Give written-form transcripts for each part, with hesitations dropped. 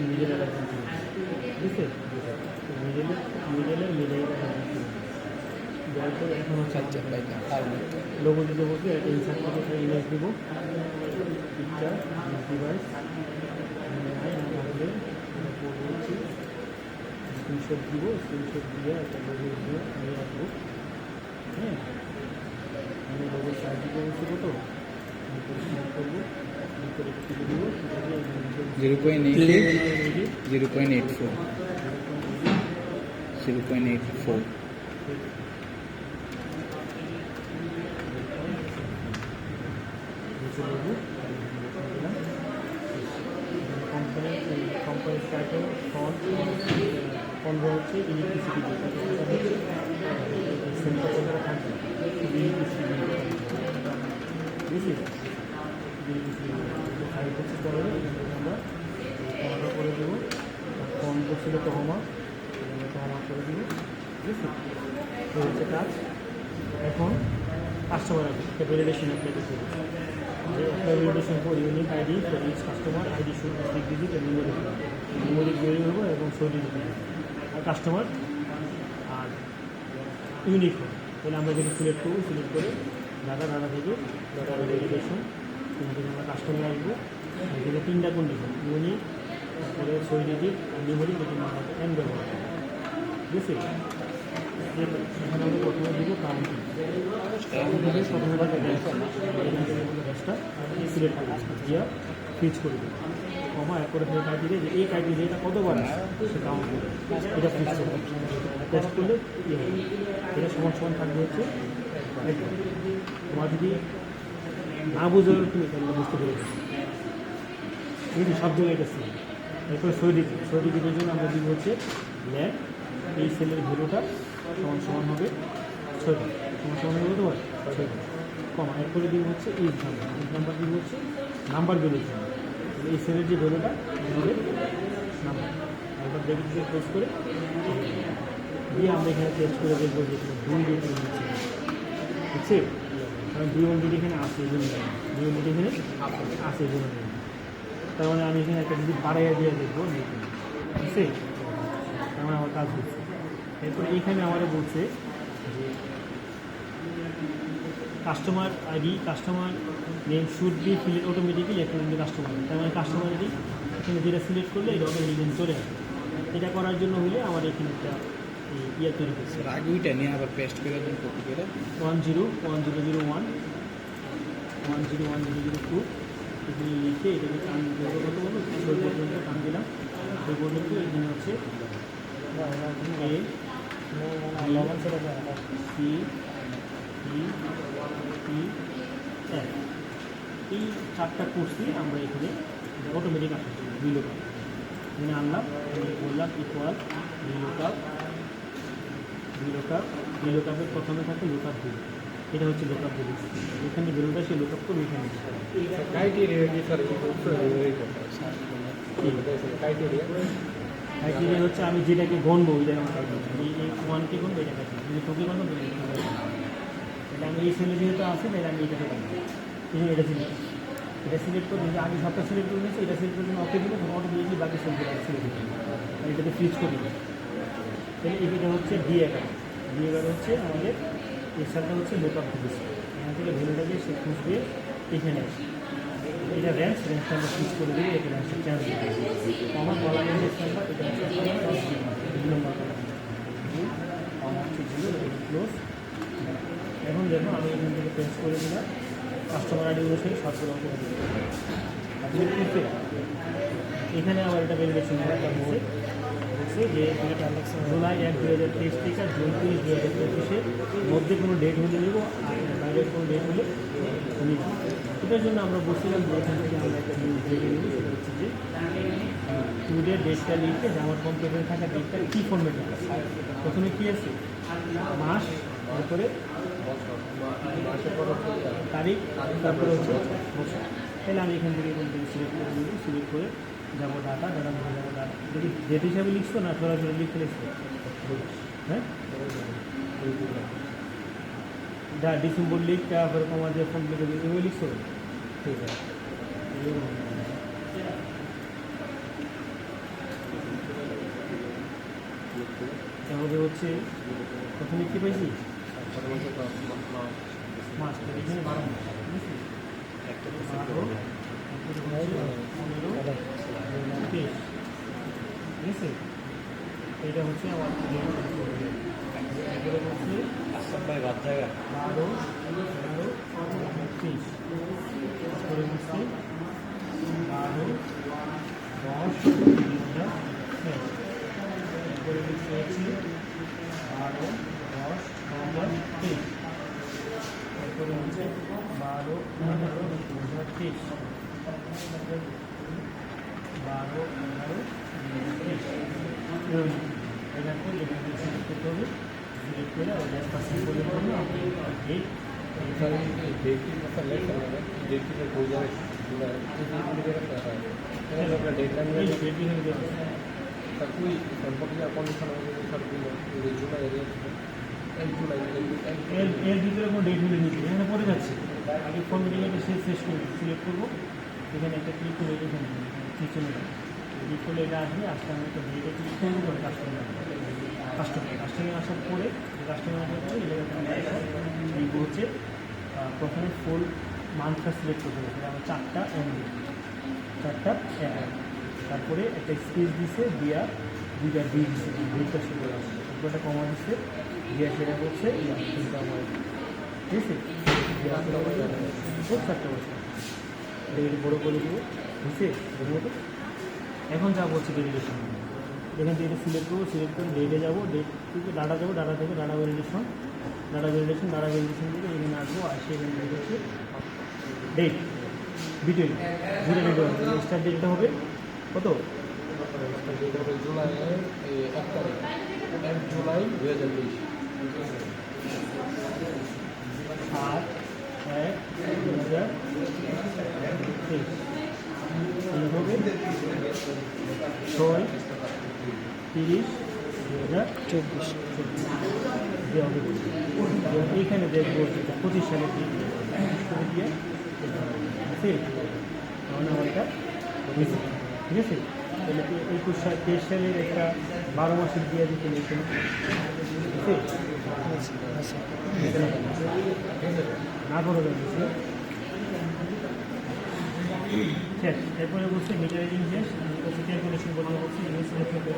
Middle এলাকা বুঝতে মিডেলের দেওয়ার পরে এখন হচ্ছে লোগো দিতে বলতে একটা ইনসার্ট থেকে একটা ইমেজ দেবো পিকচার ডিভাইস আমাদের হচ্ছে স্ক্রিনশট দিব, স্ক্রিনশট দিয়ে একটা লোগো দিয়ে আমি রাখবো। হ্যাঁ, আমি লোগোর সাইজ দিতে বলছি কত করবো 0.84 কোম্পানি টাইটেল ফন্ট 15 হচ্ছে ইলেকট্রিসিটি সেন্টার 15 থাকবে ইলেকট্রিসিটি বুঝলি সাইড হচ্ছে পরে আমরা অর্ডার করে দেবো। ফোন করছিল তহমা করে দেবো, ঠিক আছে। তো হচ্ছে কাজ এখন কাস্টমার আইডি একটা ভ্যালিডেশন অ্যাপ্লাই করতে হবে। যে apply validation for unique ID for each customer ID should be digit এবং নিউমেরিক বেরিয়ে হবে এবং সো ডিজিট আর কাস্টমার আর ইউনিক হবে। তাহলে আমরা যদি সিলেক্ট করবো, সিলেক্ট করে ডাটা থেকে ডাটা ভ্যালিডেশন আমরা কাস্টমার আসবো। এখানে 3টা কন্ডিশন ইউনিক, তারপরে সই ডিজিট আর নিউমেরিক যদি না হয় এন ব্যবহার করবো, ঠিক আছে। এখানে আমরা প্রথমে দিব কাউন্টিং, প্রথমে গ্যাসটা সিলেক্ট করে দিয়া ফিক্স করে দেবো কমা এক করে ক্রাইটেরিয়া যে এই ক্রাইটেরিয়াটা কতবার আসে সে কাউন্ট করে এটা ফিক্স করবে। টেস্ট করলে ইয়ে হবে, এটা সমান থাকবে হচ্ছে। তোমার যদি না বুঝে তুমি বুঝতে পেরেছি বুঝলি সব জায়গায় এটা সেল। এরপরে সৈডিজিটের জন্য আমরা দিব হচ্ছে ল্যাব, এই সেলের ভ্যালুটা সমান হবে 6টা, সমান হবে কত হয় 6টা কমা। এরপরে দিব হচ্ছে ইজ নাম্বার দিব হচ্ছে নাম্বার ভ্যালুর জন্য এই সেলের যে ভ্যালুটা আমাদের নাম্বার। একবার ব্রেকেট দিয়ে ক্লোজ করে দিয়ে আমরা এখানে টেস্ট করে দেখবো যে 2 ডিজিট নিচ্ছে, বুঝছি। কারণ 2 ডিজিট এখানে আসে এই জন্য 2 ডিজিট এখানে আসে এই জন্য। তার মানে আমি এখানে একটা ডিজিট বাড়াইয়া দিয়ে দেখবো, বুঝছি। তার মানে আমার কাজ হচ্ছে। এরপর এইখানে আমাদের বলছে যে customer ID, customer name should be fill automatically according customer. তার মানে কাস্টমার আইডি এখানে যেটা সিলেক্ট করলে এটা অটোমেটিক্যালি চলে আসবে। এটা করার জন্য হলে আমার এখানে একটা ইয়ে তৈরি করছে। আগে ওইটা নিয়ে আবার পেস্ট করে দেন, কপি করে 101001 101002 এখানে লিখে এটাকে টান দেবো, কত বলো ওই পর্যন্ত টান দিলাম। ওই পর্যন্ত এখানে হচ্ছে A C E E F, এই 4টা করছি আমরা এখানে অটোমেটিক আসছে বিলোকাপ। এখানে আনলাম, বললাম ইকুয়াল বিলোকাপের প্রথমে থাকে লোকআপ ভ্যালু, এটা হচ্ছে লোকআপ ভ্যালু। এখানে ভ্যালুটা সে লোকআপ করবে এখানে। ক্রাইটেরিয়া হচ্ছে আমি যেটাকে গণবো ওইটা আমার ক্রাইটেরিয়া। আমি এই 1কে গণবো এটা ক্রাইটেরিয়া, যদি তোকে গণবো এটা আমি এই সেলে যেহেতু আছে তাহলে আমি এটাকে গণবো। এটা সিলেক্ট করে যদি আগে সবটা সিলেক্ট করে নিয়েছি, এটা সিলেক্ট করে ওকে দিলে তখন অটোমেটিকলি বাকি সেলগুলো সিলেক্ট করে আর এটাতে ফ্রিজ করে দেবে। তাহলে এটা হচ্ছে D11 হচ্ছে আমাদের এই সেলটা হচ্ছে লোকআপ ভ্যালু। এখান থেকে ভ্যালুটাকে সে খুঁজবে এখানে আসে, এটা রেঞ্জটা আমরা ফিক্স করে দেবো। এটা রেঞ্জটা চেঞ্জ করে আমার বলা রেঞ্জের নাম্বার এটা হচ্ছে 2 নম্বর আমার হচ্ছে 0 ক্লোজ। এখন দেখো আমি এখান থেকে চেঞ্জ করে দিলাম, কাস্টমার আইডি অনুসারে সবগুলো করে দেবো। আপনি বুঝতে এখানে আবার এটা ভ্যালিডেশন বলছে যে জুলাই 1, 2023 থেকে জুন 30, 2025 মধ্যে কোনো ডেট হলে নেব, আর বাইরের কোনো ডেট হলে নিব। এটার জন্য আমরা বলছিলাম যে এখান থেকে আমরা একটা নিউজ দেখে নিব, সেটা হচ্ছে যে টুডে ডেটটা লিখে যে আমার কম্পিউটারে থাকা ডেটটা কী ফর্মেটে আছে। প্রথমে কী আছে মাস, তারপরে তারিখ, তারপরে হচ্ছে বছর। তাহলে আমি এখান থেকে সিলেক্ট করে নিব, সিলেক্ট করে যাবো ডাটা মধ্যে যাবো ডাটা। যদি ডেট হিসাবে লিখছো না সরাসরি লিখতে লিখছো, হ্যাঁ ডিসেম্বর লিখ, তারপরে তোমার যে ফোন লিখে এগুলো লিখছো, ঠিক আছে। তারপরে হচ্ছে প্রথমে কী পাইছি মাস, এখানে 12 মাস, ঠিক আছে? 12, 15, 23, ঠিক আছে? এটা হচ্ছে আমার এরপরে হচ্ছে 12, 13, 30, তারপরে হচ্ছে 12, 10, 2006, এরপরে হচ্ছে 12, 10, 2023, এরপরে হচ্ছে 12, 15, 2023, 12, 15, 2023, এরকম এখানে সিলেক্ট করতে হবে। সিলেক্ট করে আর 10% করে দেবো আপনি এই डेट की मतलब लेट कर लेंगे डेट की हो जाए डेडलाइन में सर कोई संपर्क या कंडीशन हो सर जुलाई এর ভিতরে কোনো ডেট মিলে নিচ্ছি এখানে পড়ে যাচ্ছে। আগে ফোন মিটিংয়ে শেষ করে সিলেক্ট করবো, এখানে একটা ক্লিক করে এখানে কিচেনে ক্লিক করলে এটা আসবে। আসলে আমি একটা ডেটে ক্লিক করবো করে কাস্টমার আসার পরে কাস্টমার আসার পরে এইগুলো হচ্ছে প্রথমে ফুল মান্থটা সিলেক্ট করতে হবে। সেটা আমার 4টা এমবি, 4টা অ্যাড, তারপরে একটা স্পেস দিছে দিয়া 2টা বি দিচ্ছে, ডেটটা শুরু আসছে, একটা কমা দিচ্ছে দিয়া সেটা করছে ঠিক আছে? খুব 4টা বছর এটা বড়ো করে দেবো, বুঝছে? এখন যাবো হচ্ছে ভ্যালিডেশন। এখান থেকে এটা সিলেক্ট করবো, সিলেক্ট করে ডেটে যাবো, ডেট থেকে ডাটা দেবো, ডাটা থেকে ডাটা ভ্যালিডেশন থেকে এখানে আসবো। আসে এখানে ডেট হচ্ছে ডেট বিটেল ঘুরে ডেট হবে, স্টার্ট ডেটটা হবে কত? जुलाई 1 जुलाई 2023 7/1/2023 এই হবে 6/30/2024 দেওয়া হবে। এইখানে দেখবো 25 সালের দিন করে দিয়ে তাহলে আমার এটা হয়েছে, ঠিক আছে? তাহলে 21 সালের একটা 12 মাসের দিয়ে দিতে নিয়েছিল, ঠিক আছে? না করে দিয়েছিল শেষ। এরপরে বলছে মিটারেটিং শেষ, ক্যালকুলেশন করতে বলছি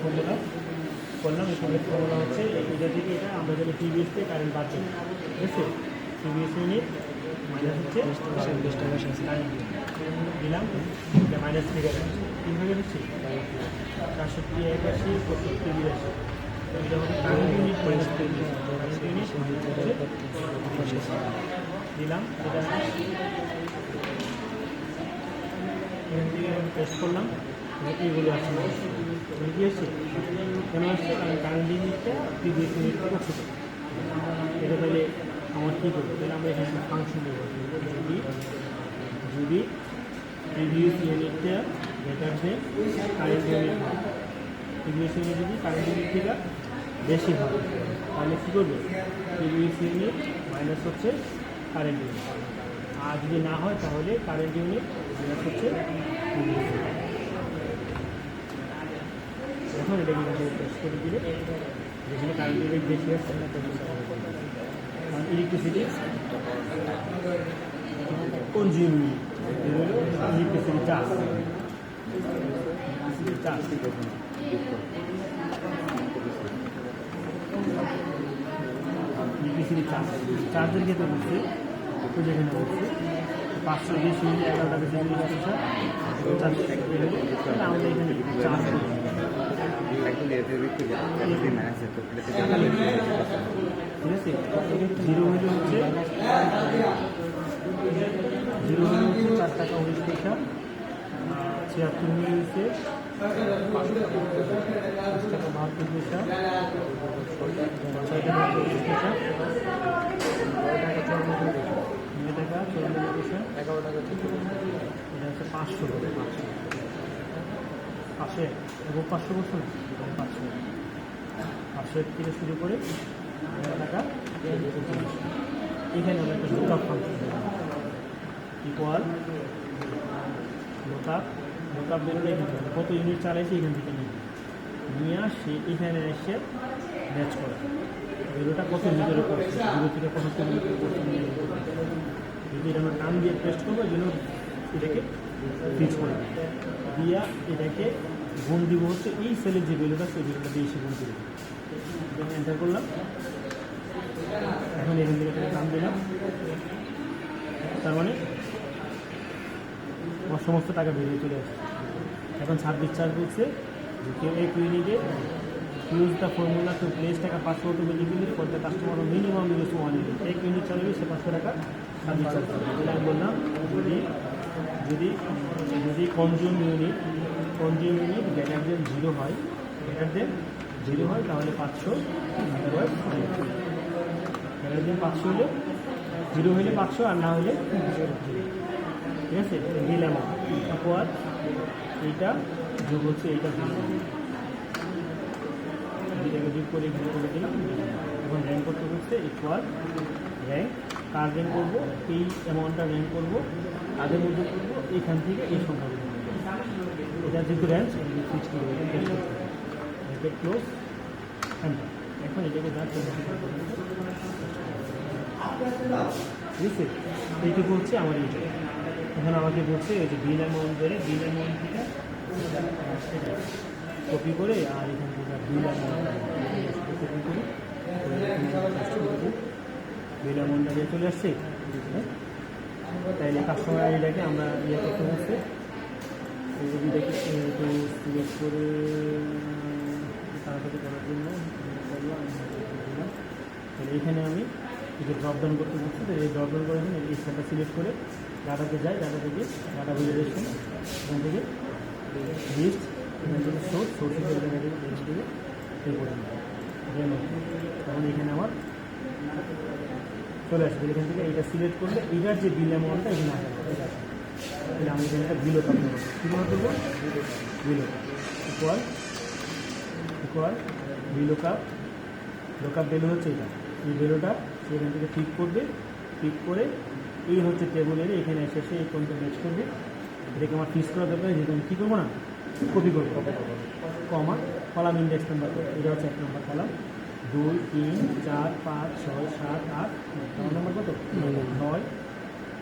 ফর্মুলা করলাম। এই ফর্মুলা হচ্ছে এটা থেকে এটা আমরা যদি টিভিএসতে কারেন্ট বাদ দিই, ঠিক আছে? টিভিএস ইউনিট মাইনাস হচ্ছে কারেন্ট দিলাম, এটা মাইনাস ফিগার আছে কীভাবে দিচ্ছি 481 75 এটা হবে কারেন্ট ইউনিট মাইনাস ইউনিট দিলাম। এটা এখান থেকে টেস্ট করলাম, এইগুলো আছে বুঝে আসছে কেন আসছে? কারণ কারেন্ট ইউনিটটা প্রিভিয়াস ইউনিট থেকে ছোট। এটা তাহলে আমার কী করবো? তাহলে আমরা এখানে ফাংশন দেবো, যদি প্রিভিয়াস ইউনিটটা বেটার দেন কারেন্ট ইউনিট হয়, প্রিভিয়াস ইউনিট যদি কারেন্ট ইউনিট থেকে বেশি হয় তাহলে কী করবে? প্রিভিয়াস ইউনিট মাইনাস হচ্ছে কারেন্ট ইউনিট। আর যদি না হয় তাহলে কারেন্ট ইউনিট মাইনাস হচ্ছে প্রিভিয়াস ইউনিট। এখন এটা কিন্তু টেস্ট করে দিলে যেখানে কারেন্ট ইউনিট বেশি আছে electricity consume electricity charge electricity চার্জের ক্ষেত্রে বলছে তো যেখানে বলছে 520 ইউনিট 11 টাকা বেশি পয়সা আমরা এখানে চার্জ করি। ঠিক আছে, জিরো হলে হচ্ছে 4 টাকা 19 পয়সা, 76 হলে হচ্ছে 5 টাকা 72 পয়সা, 6 টাকা 40 পয়সা, 9 টাকা 54 পয়সা, 11 টাকা 14 পয়সা, এটা হচ্ছে 500 টাকা। 500 এবং 500 বছর 500 থেকে শুরু করে 11 টাকা 25। এখানে আমরা একটা লুকআপ ফাংশন ইকুয়াল লুকআপ বেরোলে কত ইউনিট চালাইছে এখান থেকে নিয়ে আসে এখানে এসে ম্যাচ করা ভ্যালুটা কত ভিতরে পড়ছে 0 থেকে 75 ভিতরে পড়ছে যদি এটা আমরা টান দিয়ে টেস্ট করবো এই জন্য এটাকে ফিক্স করে দিই দিয়া এটাকে গুণ দিব হচ্ছে এই সেলের যে ভ্যালুটা সেই ভ্যালুটা দিয়ে এসে গুণ করে দিই এন্টার করলাম এখন এখান থেকে টান দিলাম তার মানে আমার সমস্ত টাকা বেরিয়ে চলে আসছে এখন 26 চার্জ দিচ্ছে যে কেউ এই ক্লিনিকে use the formula to place টাকা 500 automatically for the customer minimum use 1 unit এক ইউনিট চালাবে সে 500 টাকা সার্ভিস চার্জ পাবে যেটা আমি বললাম যদি যদি যদি কনজিউম ইউনিট গ্রেটার দেন 0 হয় তাহলে 500 আদারওয়াইজ গ্রেটার দেন 500 হলে 0 হলে 500 আর না হলে 0 ঠিক আছে বিল অ্যামাউন্ট ইকুয়াল এইটা যোগ হচ্ছে এইটা এটাকে যোগ করে দিলাম এখন র্যাঙ্ক করতে হচ্ছে ইকুয়াল র্যাঙ্ক কার র্যাঙ্ক করবো এই অ্যামাউন্টটা র্যাঙ্ক করবো তাদের মধ্যে করবো এইখান থেকে এই সংখ্যাগুলো এটা যেহেতু র্যাঙ্ক এটাকে সুইচ করবো এটাকে ক্লোজ এন্টার এখন এটাকে যা ঠিক আছে এইটুকু হচ্ছে আমার এইটা এখন আমাকে বলছে এই যে বিল অ্যামাউন্ট ধরে বিল অ্যামাউন্ট থেকে কপি করে আর এখান থেকে বিল অ্যামাউন্ট কপি করে বিল অ্যামাউন্টটা দিয়ে চলে আসছে তাইলে কাস্টমার আইডিটাকে আমরা ইয়ে করতে হচ্ছে এটাকে একটু সিলেক্ট করে তাড়াতাড়ি করার জন্য তাহলে এখানে আমি এটা ড্রপডাউন করতে হচ্ছে তো এই ড্রপডাউন করার জন্য এই স্থানটা সিলেক্ট করে ডাটাতে যাই ডাটা থেকে ডাটা ভ্যালিডেশন এখান থেকে লিস্ট এখান থেকে সোর্সের থেকে পে করে দেবো তখন এখানে আমার চলে আসবে এখান থেকে এইটা সিলেক্ট করলে এইটার যে বিল অ্যামাউন্টটা এখানে আসবে তাহলে আমি এখানে একটা বিলো কাপ নেব কী মনে করবো below equal below cup value হচ্ছে এটা এই ভ্যালুটা সেখান থেকে ক্লিক করবে ক্লিক করে এই হচ্ছে টেবলের এখানে এসে এই কোনটা ম্যাচ করবে এটাকে আমার ফিক্স করা দরকার যেহেতু আমি কী করবো না কপি করবো কমা কলাম ইন্ডেক্স নাম্বার এটা হচ্ছে 1 নম্বর কলাম 2 3 4 5 6 7 8 কলাম নাম্বার কত 9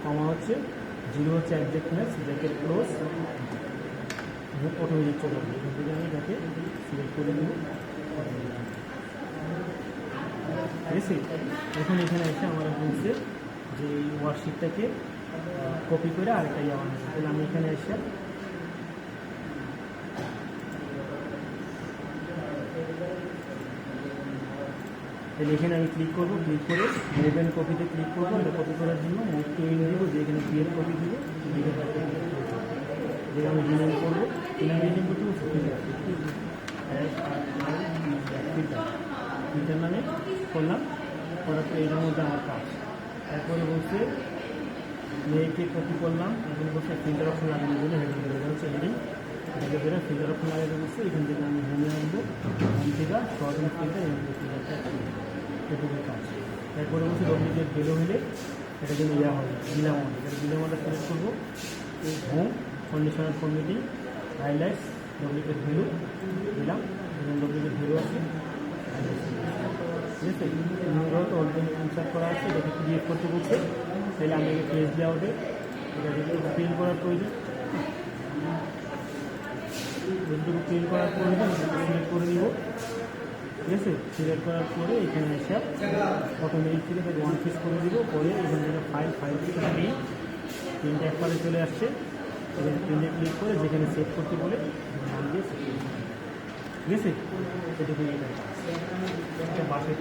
কমা হচ্ছে 0 হচ্ছে একজ্যাক্টনেস ব্র্যাকেট ক্লোজ অটোমেটিক চলে আসবে এখান থেকে আমি এটাকে সিলেক্ট করে দেবো ঠিক আছে এখন এখানে এসে আমার বলছে যে এই ওয়ার্কশিটটাকে কপি করে আরেকটা ইয়ে বানাচ্ছে তাহলে আমি এখানে এসে তাহলে এখানে আমি ক্লিক করবো ক্লিক করে রেবেন কপিতে ক্লিক করবো এটা কপি করার জন্য মুভ টু ইন দিব যে এখানে বিয়ের কপি দিব যেটা আমি রিনেম করবো রিনেম করতে ফিল্টার নামে করলাম করার পর এটার মধ্যে আমার কাজ তারপরে বলছে মেয়েকে কপি করলাম এখানে বলছে ফিল্টার অপশন লাগানোর জন্য হেডিং এটা হচ্ছে হেডিং এটাকে বেরো ফিল্টার অপশন লাগাতে বলছে এখান থেকে আমি হোমে আনবো হোম থেকে শর্ট ফিল্টার এবং ফিল্টারটা এটুকুর কাজ তারপরে বলছে ডব্লিউজেড বেলো হলে এটা জন্য ইয়া হবে বিলামন এটা বিলামনটা সিলেক্ট করবো এই home conditional formatting highlights WZ value দিলাম এবং ডব্লিউজেড ভ্যালু আছে ঠিক আছে নিউরো তো অলরেডি ইনসার্ট করা আছে এটাকে ক্রিয়েট করতে বলছে তাহলে আমি একে পেজ লেআউটে এটা যদি প্রিন্ট করার প্রয়োজন যেটুকু প্রিন্ট করার প্রয়োজন সিলেক্ট করে নিব ঠিক আছে সিলেক্ট করার পরে এখানে এসে অটোমেটিক থেকে তাকে ওয়ান পিস করে দিব করে এখান থেকে ফাইল থেকে নিয়ে প্রিন্ট একবারে চলে আসছে এখানে প্রিন্টে ক্লিক করে যেখানে সেভ করতে বলে নাম দিয়ে সেভ করে ঠিক আছে এটুকু এটা বাসে